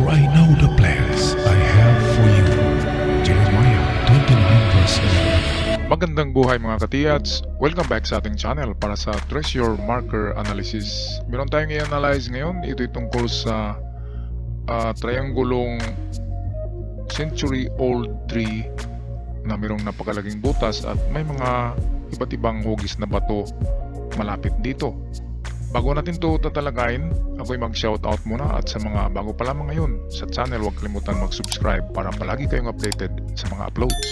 I know the plans I have for you. Jeremiah 29 verse 11. Magandang buhay mga katiyats! Welcome back sa ating channel para sa Treasure Marker Analysis. Meron tayong i-analyze ngayon. Ito tungkol sa triangulong century-old tree na mayroong napakalaging butas at may mga iba't ibang hugis na bato malapit dito. Bago natin ito tatalakayin, ako'y mag-shoutout muna at sa mga bago pa lamang ngayon sa channel, huwag kalimutan mag-subscribe para palagi kayong updated sa mga uploads.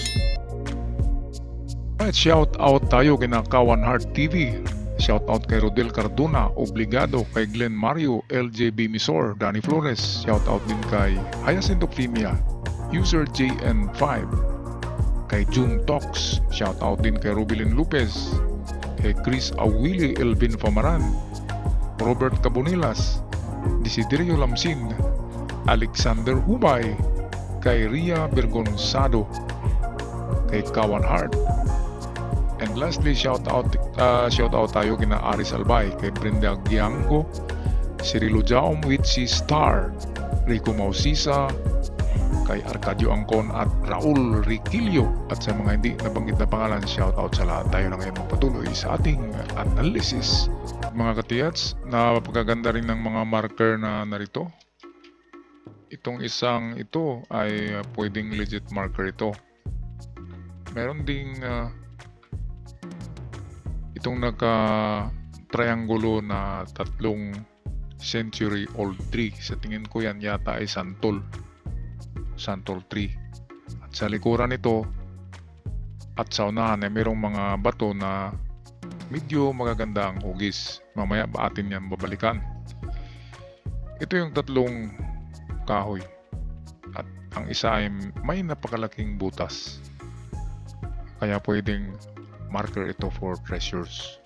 Alright, shoutout tayo kay Kawan Heart TV. Shoutout kay Rodel Cardona, Obligado, kay Glenn Mario, LJB Misor, Danny Flores. Shoutout din kay Hyacinth Optimia, User JN5, kay June Talks. Shoutout din kay Rubilin Lopez, kay Chris Awili, Elvin Famaran, Robert Cabonilas, Desiderio Lamsin, Alexander Hubay, kay Ria Bergonzado, kay Kawan Heart. And lastly, shoutout tayo kina Aris Albay, kay Brenda Gianco, Cirilo Jaum, Witchy Star, Rico Mausisa, kay Arcadio Angkon at Raul Riquillo. At sa mga hindi nabanggit na pangalan, shoutout sa lahat. Tayo na ngayon magpatuloy sa ating analysis. Mga katiyats, napakaganda rin ng mga marker na narito. Itong isang ito ay pwedeng legit marker ito. Meron ding itong naka-triangulo na 3 century-old tree. Sa tingin ko yan yata ay santol tree. At sa likuran nito at sa unahan ay mayroong mga bato na medyo magaganda ang hugis. Mamaya ba atin yan babalikan. Ito yung 3 kahoy at ang isa ay may napakalaking butas, kaya pwedeng marker ito for treasures.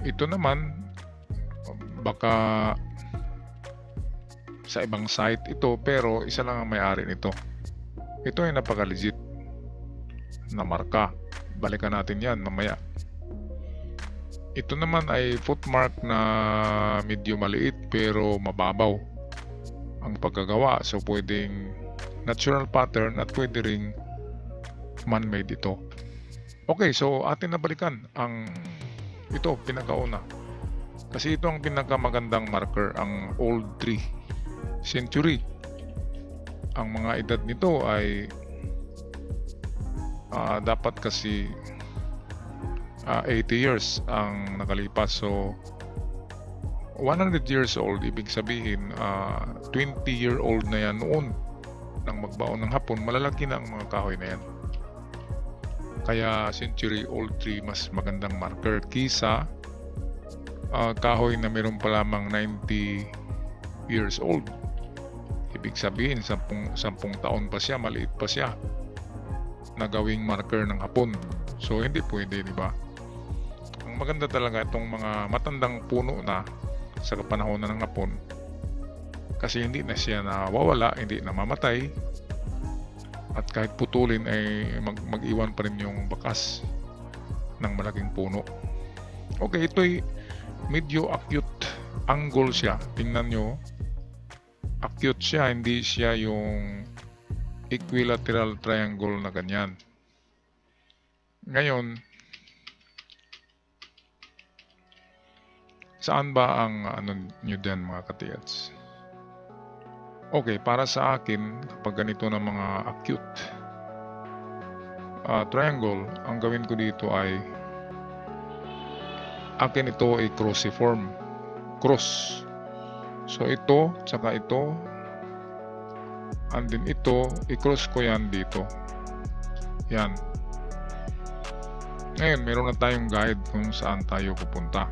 Ito naman baka sa ibang site ito, pero isa lang ang may-ari nito. Ito ay napaka-legit na marka. Balikan natin yan mamaya. Ito naman ay footmark na medyo maliit pero mababaw ang pagkagawa. So pwedeng natural pattern at pwede ring man-made ito. Okay, so atin na balikan ang ito pinakauna. Kasi ito ang pinakamagandang marker, ang old tree century. Ang mga edad nito ay dapat kasi 80 years ang nakalipas. So 100 years old, ibig sabihin 20-year-old na yan noon nang magbaon ng hapon. Malalaki na ang mga kahoy na yan. Kaya century-old tree mas magandang marker kisa kahoy na meron pa lamang 90 years old. Ibig sabihin 10 taon pa siya, maliit pa siya na gawing marker ng hapon. So hindi pwede, di ba? Ang maganda talaga itong mga matandang puno na sa panahon na ng hapon, kasi hindi na siya nawawala, hindi namamatay, at kahit putulin ay mag-iwan pa rin yung bakas ng malaking puno. Okay, ito'y medyo acute angle siya. Tingnan nyo, acute siya, hindi siya yung equilateral triangle na ganyan. Ngayon, saan ba ang nyo din mga katiyats? Okay, para sa akin, kapag ganito na mga acute triangle, ang gawin ko dito ay akin ito ay cruciform, cross. So ito, tsaka ito, and then ito, i-cross ko yan dito. Yan. Ngayon, meron na tayong guide kung saan tayo pupunta.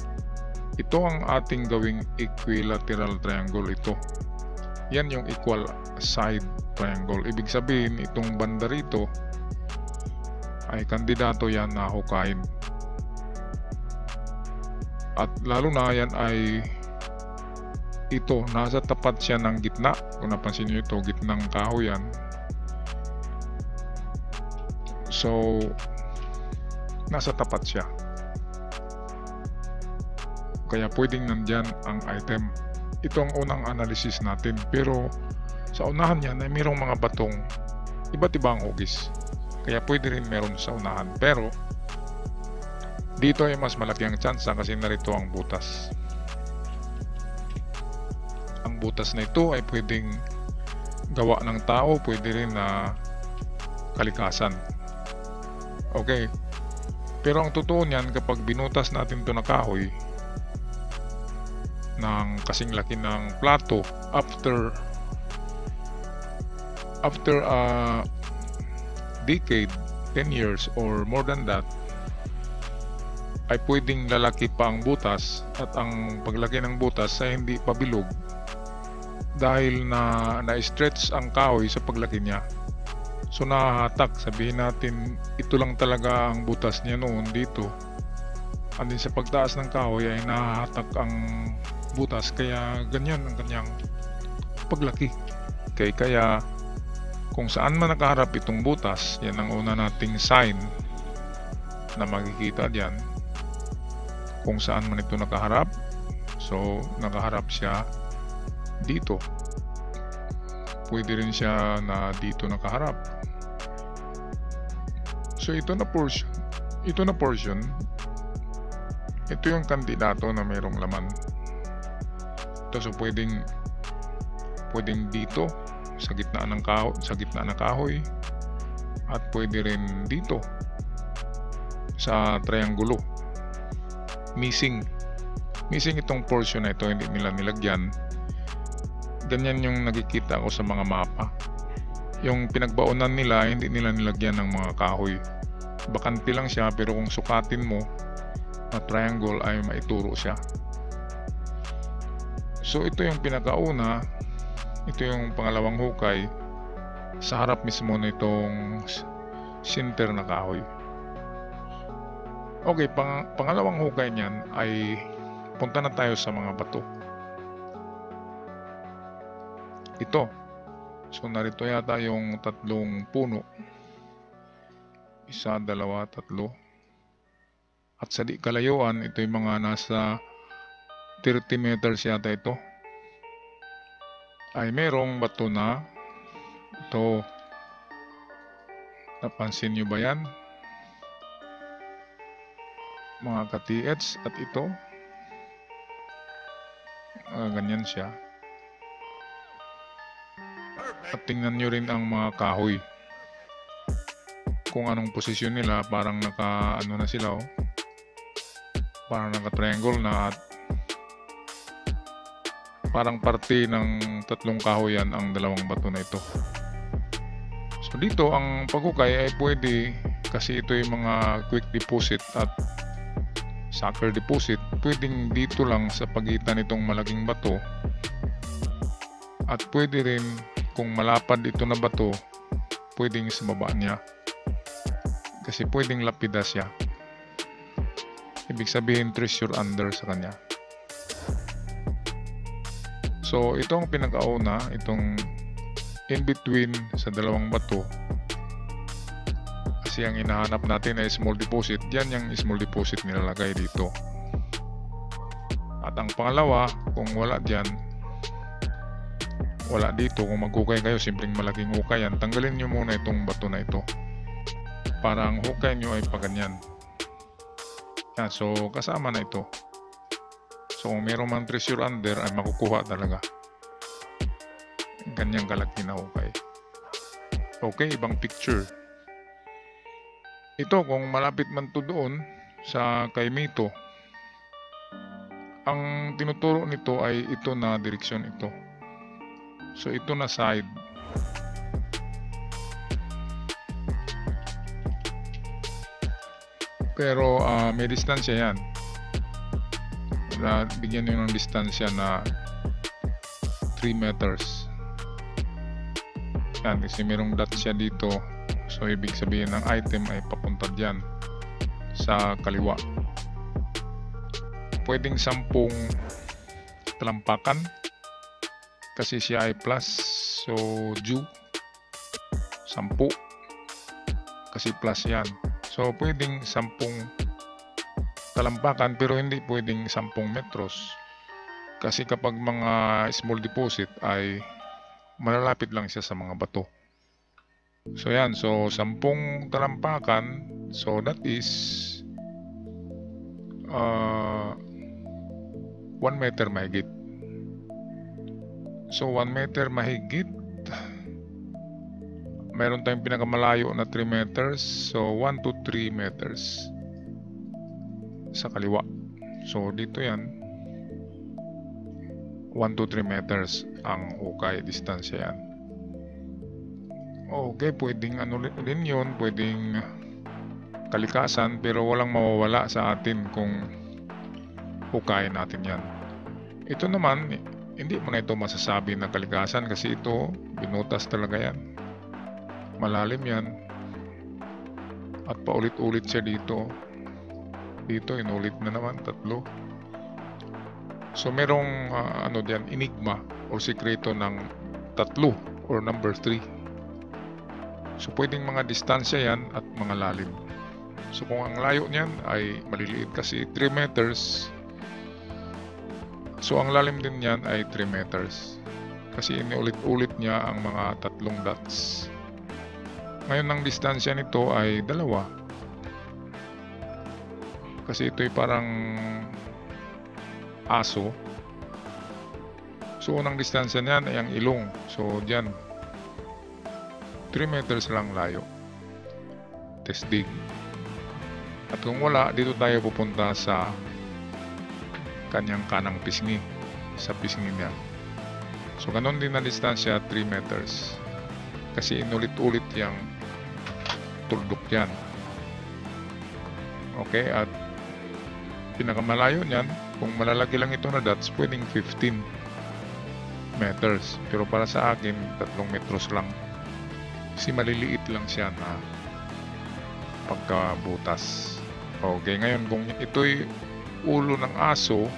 Ito ang ating gawing equilateral triangle ito. Yan yung equal side triangle. Ibig sabihin, itong banda rito ay kandidato yan na hukayin. At lalo na yan ay ito, nasa tapat siya ng gitna. Kung napansin nyo ito, gitnang kahoy yan. So, nasa tapat siya. Kaya pwedeng nandyan ang item. ito ang unang analysis natin, pero sa unahan yan ay mayroong mga batong iba't ibang hugis, kaya pwede rin meron sa unahan, pero dito ay mas malaki ang tsansa kasi narito ang butas. Ang butas na ito ay pwedeng gawa ng tao, pwede rin na kalikasan. Okay, pero ang totoo niyan, kapag binutas natin ito na kahoy ng kasing laki ng plato, after a decade, 10 years or more than that, ay pwedeng lalaki pa ang butas, at ang paglaki ng butas ay hindi pabilog dahil na-stretch ang kahoy sa paglaki niya. So nahahatak, sabihin natin ito lang talaga ang butas niya noon dito, and din sa pagtaas ng kahoy ay nahahatak ang butas, kaya ganyan ang kanyang paglaki. Kaya kung saan man nakaharap itong butas, yan ang una nating sign na makikita diyan. Kung saan man ito nakaharap, so nakaharap siya dito. Pwede rin siya na dito nakaharap. So ito na portion, ito yung kandidato na mayroong laman. Ito, so pwedeng dito sa gitna ng kahoy, at pwede rin dito sa triangulo. Missing itong portion na ito, hindi nila nilagyan. Ganyan yung nakikita ko sa mga mapa. Yung pinagbaunan nila, hindi nila nilagyan ng mga kahoy. Bakante lang siya, pero kung sukatin mo na triangle ay maituro siya. So ito yung pinakauna, ito yung pangalawang hukay sa harap mismo nitong center na kahoy. Okay, pangalawang hukay niyan ay punta na tayo sa mga bato. Ito. So narito yata yung tatlong puno. 1, 2, 3. At sa di kalayuan, ito yung mga nasa 30 meters yata ito. Ay merong bato na ito. Napansin nyo ba yan? Mga ka-TH, at ito ganyan siya. At tingnan nyo rin ang mga kahoy, kung anong posisyon nila. Parang naka na sila, parang naka triangle na, at parang parte ng tatlong kahoy yan ang dalawang bato na ito. So dito ang paghukay ay pwede, kasi ito yung mga quick deposit at sucker deposit, pwedeng dito lang sa pagitan nitong malaking bato, at pwede rin kung malapad ito na bato, pwedeng sa baba niya, kasi pwedeng lapida siya. Ibig sabihin treasure under sa kanya. So ito ang pinakauna, itong in between sa dalawang bato, kasi ang hinahanap natin ay small deposit. Yan yung small deposit nilalagay dito. At ang pangalawa, kung wala dyan, wala dito, kung maghukay kayo, simpleng malaking hukay yan, tanggalin nyo muna itong bato na ito para ang hukay nyo ay paganyan. Yan, so kasama na ito. So kung meron mang treasure under ay makukuha talaga. Ganyang kalaki na hukay. Okay, ibang picture. Ito, kung malapit man to doon sa kay Mito, ang tinuturo nito ay ito na direksyon ito. So ito na side. Pero may distansya yan. Bigyan nyo ng distansya na 3 meters. Yan, kasi mayroong dot siya dito. So ibig sabihin ng item ay papunta dyan sa kaliwa. Pwedeng 10 talampakan kasi siya ay plus, so due 10 kasi plus yan. So pwedeng 10 talampakan, pero hindi pwedeng 10 metros Kasi kapag mga small deposit ay malalapit lang siya sa mga bato. So yan, so 10 talampakan, so that is 1 meter mahigit. So 1 meter mahigit, meron tayong pinakamalayo na 3 meters, so 1 to 3 meters sa kaliwa. So dito yan, 1 to 3 meters ang hukay, distansya yan. Okay, pwedeng ano din yun, pwedeng kalikasan, pero walang mawawala sa atin kung hukayin natin yan. Ito naman, hindi mo na ito masasabi na kalikasan kasi ito, binutas talaga yan. Malalim yan. At paulit-ulit siya dito. Dito, inulit na naman, 3. So merong ano diyan, enigma o sikreto ng 3 or number 3. So pwedeng mga distansya yan at mga lalim. So kung ang layo niyan ay maliliit kasi 3 meters, so ang lalim din niyan ay 3 meters. Kasi iniulit-ulit niya ang mga 3 dots. Ngayon ang distansya nito ay 2. Kasi ito'y parang aso. So unang distansya niyan ay ang ilong. So diyan 3 meters lang layo. Testing. At kung wala, dito tayo pupunta sa kanyang kanang pisngi, sa pisngi niya. So ganun din na distansya, 3 meters. Kasi inulit-ulit yung tuldok yan. Okay, at pinakamalayo niyan, kung malalaki lang ito na dots, pwedeng 15 meters. Pero para sa akin, 3 metros lang. Kasi maliliit lang siya na pagkabutas. Okay, ngayon kung ito'y ulo ng aso,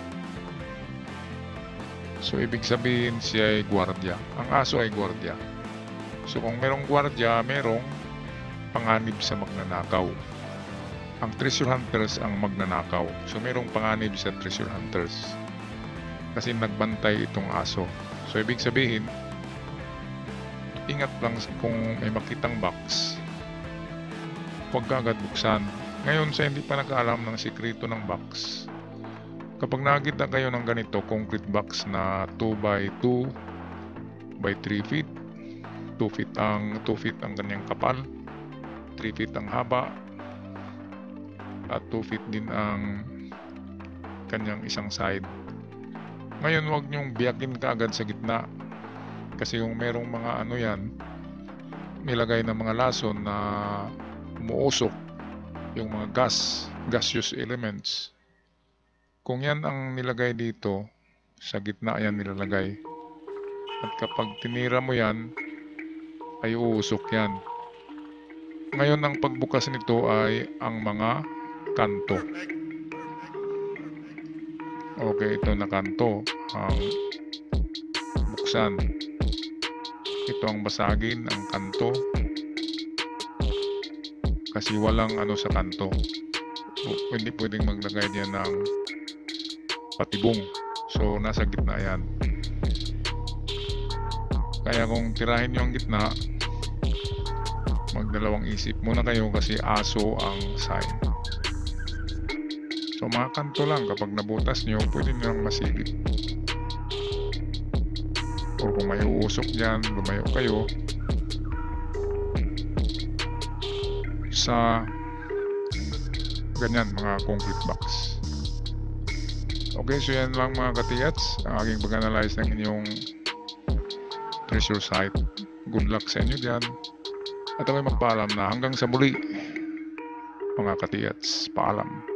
so ibig sabihin siya ay gwardiya. Ang aso ay gwardiya. So kung merong gwardiya, merong panganib sa magnanakaw. Ang treasure hunters ang magnanakaw. So merong panganib sa treasure hunters. Kasi nagbantay itong aso. So ibig sabihin, ingat lang kung may makitang box, huwag ka agad buksan. Ngayon sa hindi pa nakaalam ng sikreto ng box, kapag nakakita kayo ng ganito, concrete box na 2x2 by 3 feet, 2 feet ang kanyang kapal, 3 feet ang haba, at 2 feet din ang kanyang isang side. Ngayon huwag nyong biyakin ka agad sa gitna. Kasi kung merong mga ano yan, nilagay na mga lason na umuusok, yung mga gaseous elements. Kung yan ang nilagay dito, sa gitna yan nilalagay. At kapag tinira mo yan, ay uusok yan. Ngayon ang pagbukas nito ay ang mga kanto. Okay, ito na kanto. Ang buksan. Ito ang basagin, ang kanto. Kasi walang ano sa kanto. Hindi pwedeng maglagay diyan ng patibong. So nasa gitna yan. Kaya kung tirahin nyo ang gitna, magdalawang isip muna kayo kasi aso ang sign. So mga kanto lang, kapag nabutas nyo, pwede nyo lang masilip. O kung may uusok dyan, lumayo kayo sa ganyan mga concrete box. Okay, so yan lang mga katiyats, ang aking pag-analyze ng inyong treasure site. Good luck sa inyo dyan. At ako'y magpaalam na hanggang sa muli mga katiyats. Paalam.